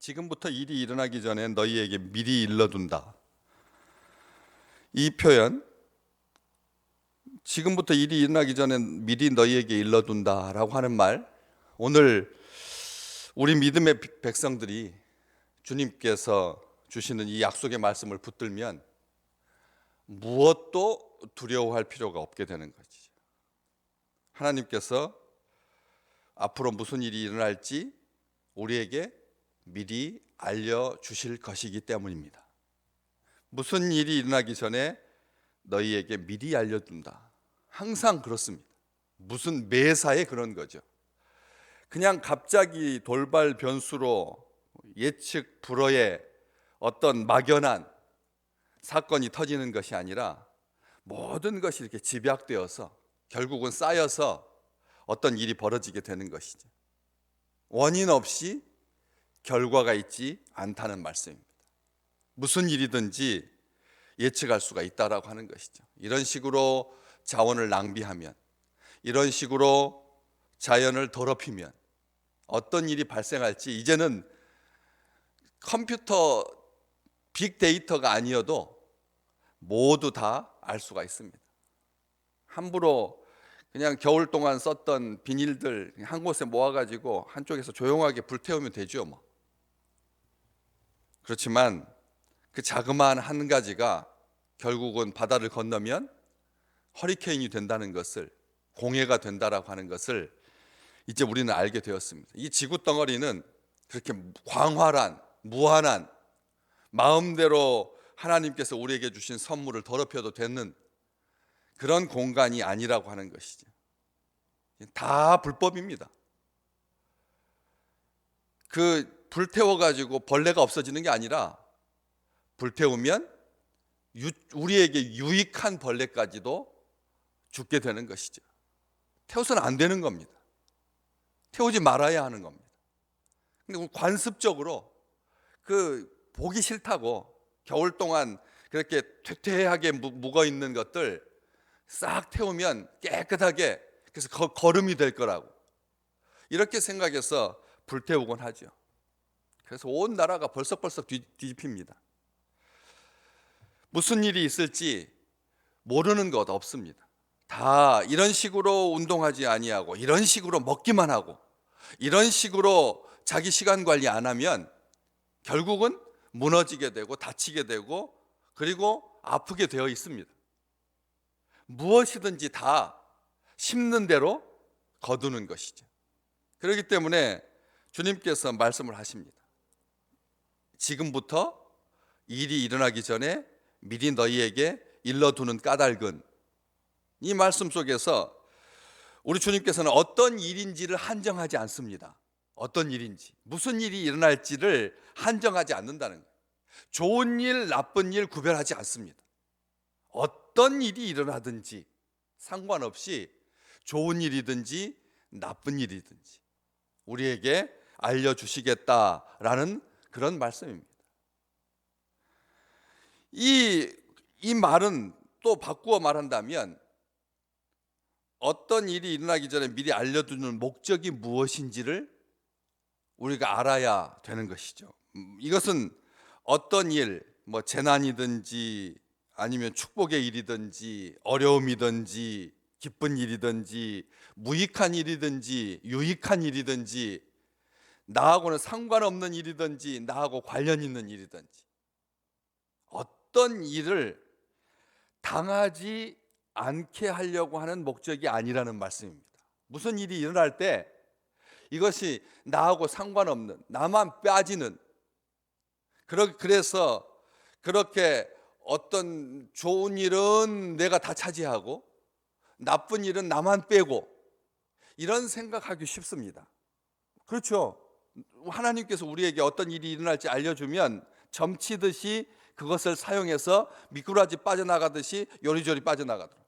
지금부터 일이 일어나기 전에 너희에게 미리 일러둔다. 이 표현, 지금부터 일이 일어나기 전에 미리 너희에게 일러둔다라고 하는 말, 오늘 우리 믿음의 백성들이 주님께서 주시는 이 약속의 말씀을 붙들면 무엇도 두려워할 필요가 없게 되는 거지. 하나님께서 앞으로 무슨 일이 일어날지 우리에게 미리 알려주실 것이기 때문입니다. 무슨 일이 일어나기 전에 너희에게 미리 알려둔다. 항상 그렇습니다. 무슨 매사에 그런 거죠. 그냥 갑자기 돌발 변수로 예측 불허의 어떤 막연한 사건이 터지는 것이 아니라 모든 것이 이렇게 집약되어서 결국은 쌓여서 어떤 일이 벌어지게 되는 것이죠. 원인 없이 결과가 있지 않다는 말씀입니다. 무슨 일이든지 예측할 수가 있다라고 하는 것이죠. 이런 식으로 자원을 낭비하면, 이런 식으로 자연을 더럽히면 어떤 일이 발생할지 이제는 컴퓨터 빅데이터가 아니어도 모두 다 알 수가 있습니다. 함부로 그냥 겨울 동안 썼던 비닐들 한 곳에 모아가지고 한쪽에서 조용하게 불태우면 되죠, 뭐. 그렇지만 그 자그마한 한 가지가 결국은 바다를 건너면 허리케인이 된다는 것을, 공해가 된다라고 하는 것을 이제 우리는 알게 되었습니다. 이 지구 덩어리는 그렇게 광활한, 무한한, 마음대로 하나님께서 우리에게 주신 선물을 더럽혀도 되는 그런 공간이 아니라고 하는 것이죠. 다 불법입니다. 그 불태워가지고 벌레가 없어지는 게 아니라 불태우면 우리에게 유익한 벌레까지도 죽게 되는 것이죠. 태워서는 안 되는 겁니다. 태우지 말아야 하는 겁니다. 근데 관습적으로 보기 싫다고 겨울 동안 그렇게 퇴퇴하게 묵어 있는 것들 싹 태우면 깨끗하게, 그래서 거름이 될 거라고 이렇게 생각해서 불태우곤 하죠. 그래서 온 나라가 벌썩벌썩 뒤집힙니다. 무슨 일이 있을지 모르는 것 없습니다. 다 이런 식으로 운동하지 아니하고, 이런 식으로 먹기만 하고, 이런 식으로 자기 시간 관리 안 하면 결국은 무너지게 되고 다치게 되고 그리고 아프게 되어 있습니다. 무엇이든지 다 심는 대로 거두는 것이죠. 그렇기 때문에 주님께서 말씀을 하십니다. 지금부터 일이 일어나기 전에 미리 너희에게 일러두는 까닭은, 이 말씀 속에서 우리 주님께서는 어떤 일인지를 한정하지 않습니다. 어떤 일인지, 무슨 일이 일어날지를 한정하지 않는다는 거예요. 좋은 일, 나쁜 일 구별하지 않습니다. 어떤 일이 일어나든지 상관없이 좋은 일이든지 나쁜 일이든지 우리에게 알려주시겠다라는 그런 말씀입니다. 이 말은 또 바꾸어 말한다면 어떤 일이 일어나기 전에 미리 알려두는 목적이 무엇인지를 우리가 알아야 되는 것이죠. 이것은 어떤 일, 뭐 재난이든지 아니면 축복의 일이든지 어려움이든지 기쁜 일이든지 무익한 일이든지 유익한 일이든지 나하고는 상관없는 일이든지 나하고 관련 있는 일이든지 어떤 일을 당하지 않게 하려고 하는 목적이 아니라는 말씀입니다. 무슨 일이 일어날 때 이것이 나하고 상관없는, 나만 빠지는, 그래서 그렇게 어떤 좋은 일은 내가 다 차지하고 나쁜 일은 나만 빼고 이런 생각하기 쉽습니다. 그렇죠? 하나님께서 우리에게 어떤 일이 일어날지 알려주면 점치듯이 그것을 사용해서 미꾸라지 빠져나가듯이 요리조리 빠져나가도록,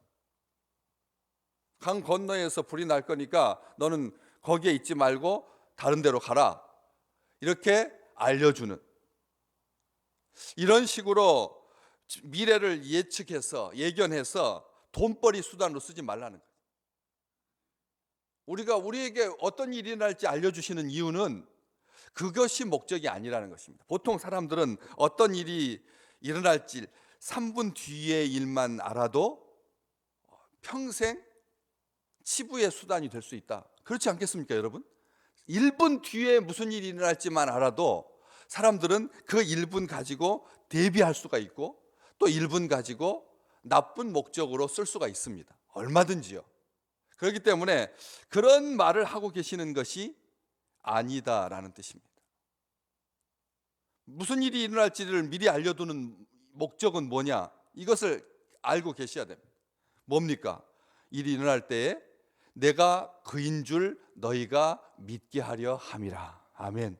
강 건너에서 불이 날 거니까 너는 거기에 있지 말고 다른 데로 가라, 이렇게 알려주는, 이런 식으로 미래를 예측해서 예견해서 돈벌이 수단으로 쓰지 말라는 거예요. 우리가 우리에게 어떤 일이 날지 알려주시는 이유는 그것이 목적이 아니라는 것입니다. 보통 사람들은 어떤 일이 일어날지 3분 뒤의 일만 알아도 평생 치부의 수단이 될 수 있다. 그렇지 않겠습니까, 여러분? 1분 뒤에 무슨 일이 일어날지만 알아도 사람들은 그 1분 가지고 대비할 수가 있고 또 1분 가지고 나쁜 목적으로 쓸 수가 있습니다. 얼마든지요. 그렇기 때문에 그런 말을 하고 계시는 것이 아니다라는 뜻입니다. 무슨 일이 일어날지를 미리 알려두는 목적은 뭐냐? 이것을 알고 계셔야 됩니다. 뭡니까? 일이 일어날 때에 내가 그인 줄 너희가 믿게 하려 함이라. 아멘.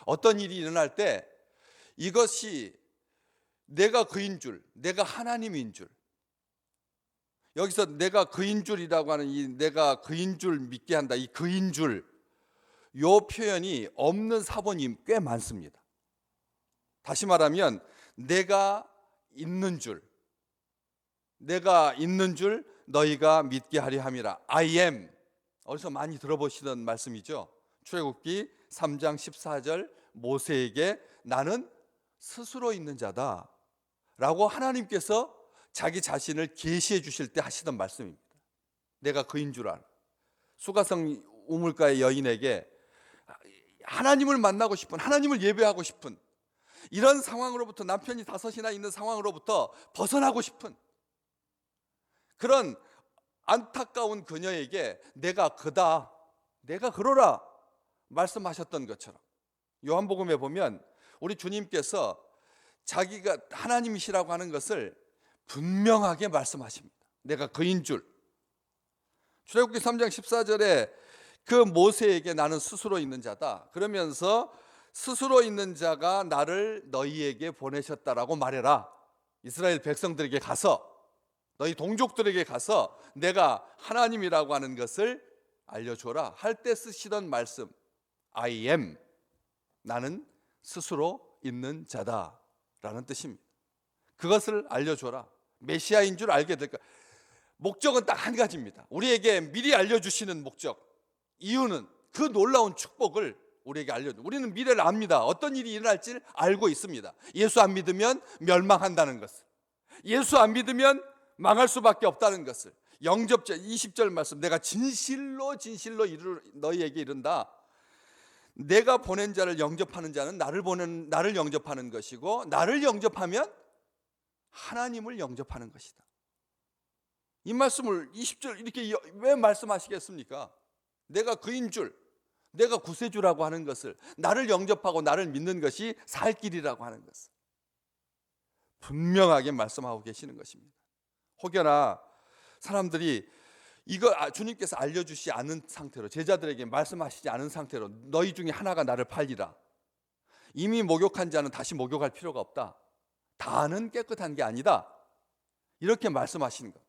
어떤 일이 일어날 때 이것이 내가 그인 줄, 내가 하나님인 줄, 여기서 내가 그인 줄이라고 하는 이 내가 그인 줄 믿게 한다, 이 그인 줄, 요 표현이 없는 사본이 꽤 많습니다. 다시 말하면 내가 있는 줄, 내가 있는 줄 너희가 믿게 하려 함이라. I am. 어디서 많이 들어보시던 말씀이죠. 출애굽기 3장 14절 모세에게 나는 스스로 있는 자다 라고 하나님께서 자기 자신을 계시해 주실 때 하시던 말씀입니다. 내가 그인 줄 알아. 수가성 우물가의 여인에게 하나님을 만나고 싶은, 하나님을 예배하고 싶은, 이런 상황으로부터, 남편이 5이나 있는 상황으로부터 벗어나고 싶은 그런 안타까운 그녀에게 내가 그다, 내가 그러라 말씀하셨던 것처럼 요한복음에 보면 우리 주님께서 자기가 하나님이시라고 하는 것을 분명하게 말씀하십니다. 내가 그인 줄. 출애굽기 3장 14절에 그 모세에게 나는 스스로 있는 자다 그러면서 스스로 있는 자가 나를 너희에게 보내셨다라고 말해라. 이스라엘 백성들에게 가서, 너희 동족들에게 가서 내가 하나님이라고 하는 것을 알려줘라 할 때 쓰시던 말씀, I am, 나는 스스로 있는 자다라는 뜻입니다. 그것을 알려줘라. 메시아인 줄 알게 될까. 목적은 딱 한 가지입니다. 우리에게 미리 알려주시는 목적, 이유는 그 놀라운 축복을 우리에게 알려줘. 우리는 미래를 압니다. 어떤 일이 일어날지 알고 있습니다. 예수 안 믿으면 멸망한다는 것을, 예수 안 믿으면 망할 수밖에 없다는 것을. 영접절 20절 말씀, 내가 진실로 너희에게 이른다. 내가 보낸 자를 영접하는 자는 나를 영접하는 것이고, 나를 영접하면 하나님을 영접하는 것이다. 이 말씀을 20절 이렇게 왜 말씀하시겠습니까? 내가 그인 줄, 내가 구세주라고 하는 것을, 나를 영접하고 나를 믿는 것이 살 길이라고 하는 것을 분명하게 말씀하고 계시는 것입니다. 혹여나 사람들이 이거 주님께서 알려주시지 않은 상태로, 제자들에게 말씀하시지 않은 상태로 너희 중에 하나가 나를 팔리라, 이미 목욕한 자는 다시 목욕할 필요가 없다, 다는 깨끗한 게 아니다, 이렇게 말씀하시는 것,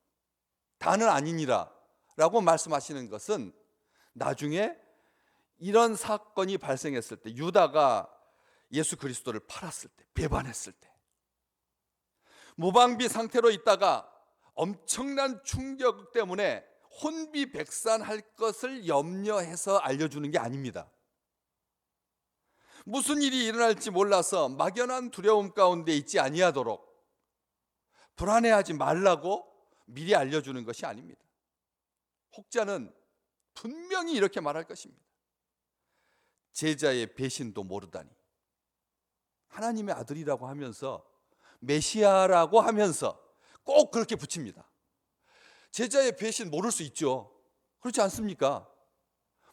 다는 아니니라 라고 말씀하시는 것은 나중에 이런 사건이 발생했을 때, 유다가 예수 그리스도를 팔았을 때, 배반했을 때, 무방비 상태로 있다가 엄청난 충격 때문에 혼비백산할 것을 염려해서 알려주는 게 아닙니다. 무슨 일이 일어날지 몰라서 막연한 두려움 가운데 있지 아니하도록 불안해하지 말라고 미리 알려주는 것이 아닙니다. 혹자는 분명히 이렇게 말할 것입니다. 제자의 배신도 모르다니. 하나님의 아들이라고 하면서, 메시아라고 하면서 꼭 그렇게 붙입니다. 제자의 배신 모를 수 있죠. 그렇지 않습니까?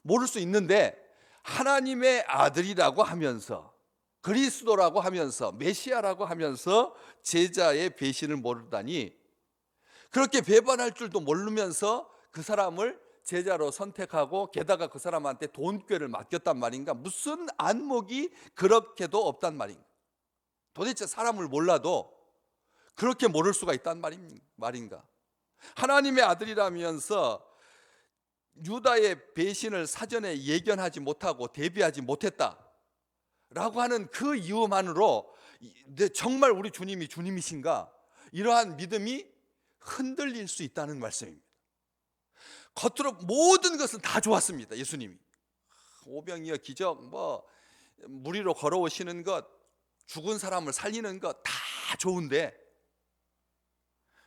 모를 수 있는데 하나님의 아들이라고 하면서, 그리스도라고 하면서, 메시아라고 하면서 제자의 배신을 모르다니, 그렇게 배반할 줄도 모르면서 그 사람을 제자로 선택하고 게다가 그 사람한테 돈꾀를 맡겼단 말인가? 무슨 안목이 그렇게도 없단 말인가? 도대체 사람을 몰라도 그렇게 모를 수가 있단 말인가? 하나님의 아들이라면서 유다의 배신을 사전에 예견하지 못하고 대비하지 못했다라고 하는 그 이유만으로 정말 우리 주님이 주님이신가? 이러한 믿음이 흔들릴 수 있다는 말씀입니다. 겉으로 모든 것은 다 좋았습니다. 예수님이 오병이어 기적, 뭐 물 위로 걸어오시는 것, 죽은 사람을 살리는 것 다 좋은데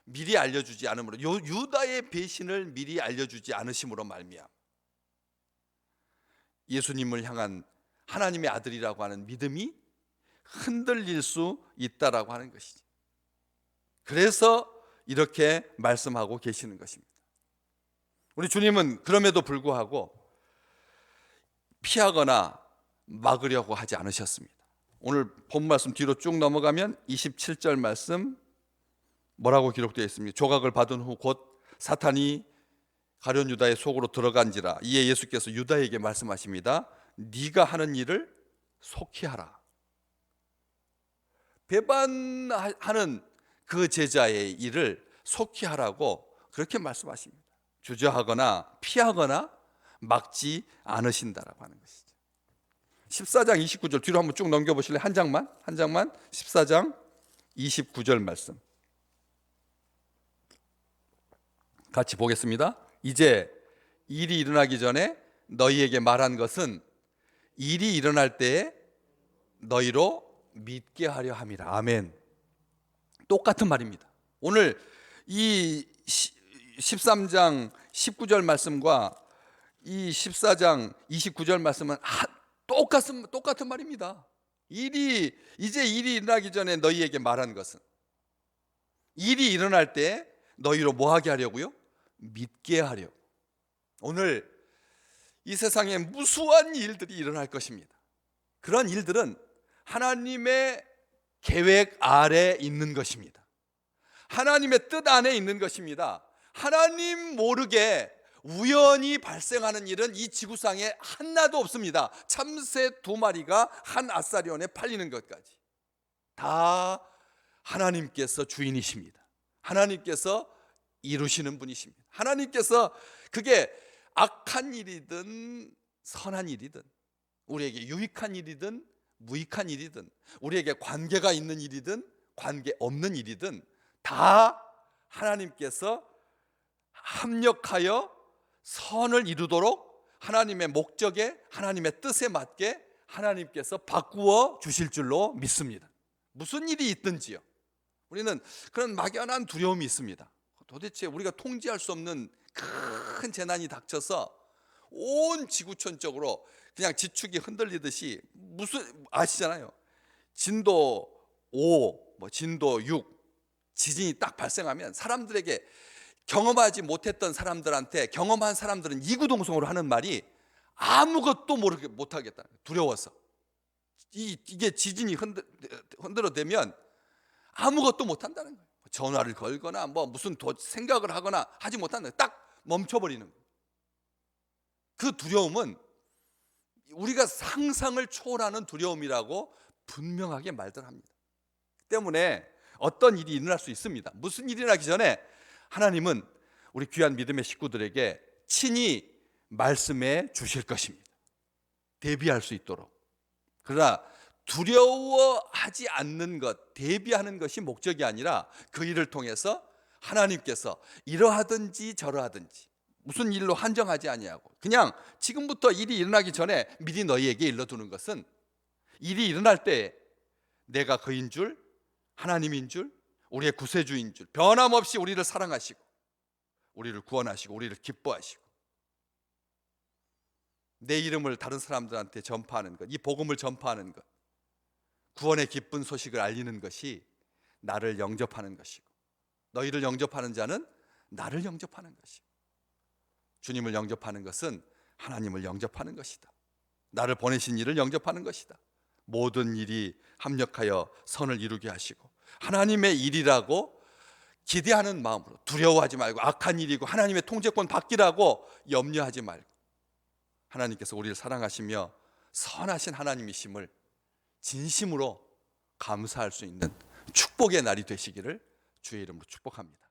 미리 알려주지 않으므로, 유다의 배신을 미리 알려주지 않으심으로 말미암아 예수님을 향한 하나님의 아들이라고 하는 믿음이 흔들릴 수 있다라고 하는 것이지. 그래서 이렇게 말씀하고 계시는 것입니다. 우리 주님은 그럼에도 불구하고 피하거나 막으려고 하지 않으셨습니다. 오늘 본 말씀 뒤로 쭉 넘어가면 27절 말씀 뭐라고 기록되어 있습니다. 조각을 받은 후 곧 사탄이 가룟 유다의 속으로 들어간지라. 이에 예수께서 유다에게 말씀하십니다. 네가 하는 일을 속히 하라. 배반하는 그 제자의 일을 속히 하라고 그렇게 말씀하십니다. 주저하거나 피하거나 막지 않으신다라고 하는 것이죠. 14장 29절 뒤로 한번 쭉 넘겨보실래요? 한 장만 14장 29절 말씀 같이 보겠습니다. 이제 일이 일어나기 전에 너희에게 말한 것은 일이 일어날 때에 너희로 믿게 하려 함이라. 아멘. 똑같은 말입니다. 오늘 이 13장 19절 말씀과 이 14장 29절 말씀은 똑같은 말입니다. 이제 일이 일어나기 전에 너희에게 말한 것은 일이 일어날 때 너희로 뭐 하게 하려고요? 믿게 하려고. 오늘 이 세상에 무수한 일들이 일어날 것입니다. 그런 일들은 하나님의 계획 아래 있는 것입니다. 하나님의 뜻 안에 있는 것입니다. 하나님 모르게 우연히 발생하는 일은 이 지구상에 하나도 없습니다. 참새 2마리가 한 아사리온에 팔리는 것까지 다 하나님께서 주인이십니다. 하나님께서 이루시는 분이십니다. 하나님께서 그게 악한 일이든 선한 일이든 우리에게 유익한 일이든 무익한 일이든 우리에게 관계가 있는 일이든 관계 없는 일이든 다 하나님께서 합력하여 선을 이루도록 하나님의 목적에 하나님의 뜻에 맞게 하나님께서 바꾸어 주실 줄로 믿습니다. 무슨 일이 있든지요. 우리는 그런 막연한 두려움이 있습니다. 도대체 우리가 통제할 수 없는 큰 재난이 닥쳐서 온 지구촌적으로 그냥 지축이 흔들리듯이 무슨 아시잖아요. 진도 5, 진도 6 지진이 딱 발생하면 사람들에게 경험하지 못했던 사람들한테 경험한 사람들은 이구동성으로 하는 말이 아무것도 모르게 못하겠다. 두려워서. 이게 지진이 흔들어대면 아무것도 못한다는 거예요. 전화를 걸거나 무슨 생각을 하거나 하지 못한다. 딱 멈춰버리는 거예요. 그 두려움은 우리가 상상을 초월하는 두려움이라고 분명하게 말들 합니다. 때문에 어떤 일이 일어날 수 있습니다. 무슨 일이 일어나기 전에 하나님은 우리 귀한 믿음의 식구들에게 친히 말씀해 주실 것입니다. 대비할 수 있도록. 그러나 두려워하지 않는 것, 대비하는 것이 목적이 아니라 그 일을 통해서 하나님께서 이러하든지 저러하든지 무슨 일로 한정하지 아니하고 그냥 지금부터 일이 일어나기 전에 미리 너희에게 일러두는 것은 일이 일어날 때 내가 그인 줄, 하나님인 줄, 우리의 구세주인 줄, 변함없이 우리를 사랑하시고 우리를 구원하시고 우리를 기뻐하시고 내 이름을 다른 사람들한테 전파하는 것, 이 복음을 전파하는 것, 구원의 기쁜 소식을 알리는 것이 나를 영접하는 것이고 너희를 영접하는 자는 나를 영접하는 것이고 주님을 영접하는 것은 하나님을 영접하는 것이다. 나를 보내신 이를 영접하는 것이다. 모든 일이 합력하여 선을 이루게 하시고 하나님의 일이라고 기대하는 마음으로 두려워하지 말고 악한 일이고 하나님의 통제권 받기라고 염려하지 말고 하나님께서 우리를 사랑하시며 선하신 하나님이심을 진심으로 감사할 수 있는 축복의 날이 되시기를 주의 이름으로 축복합니다.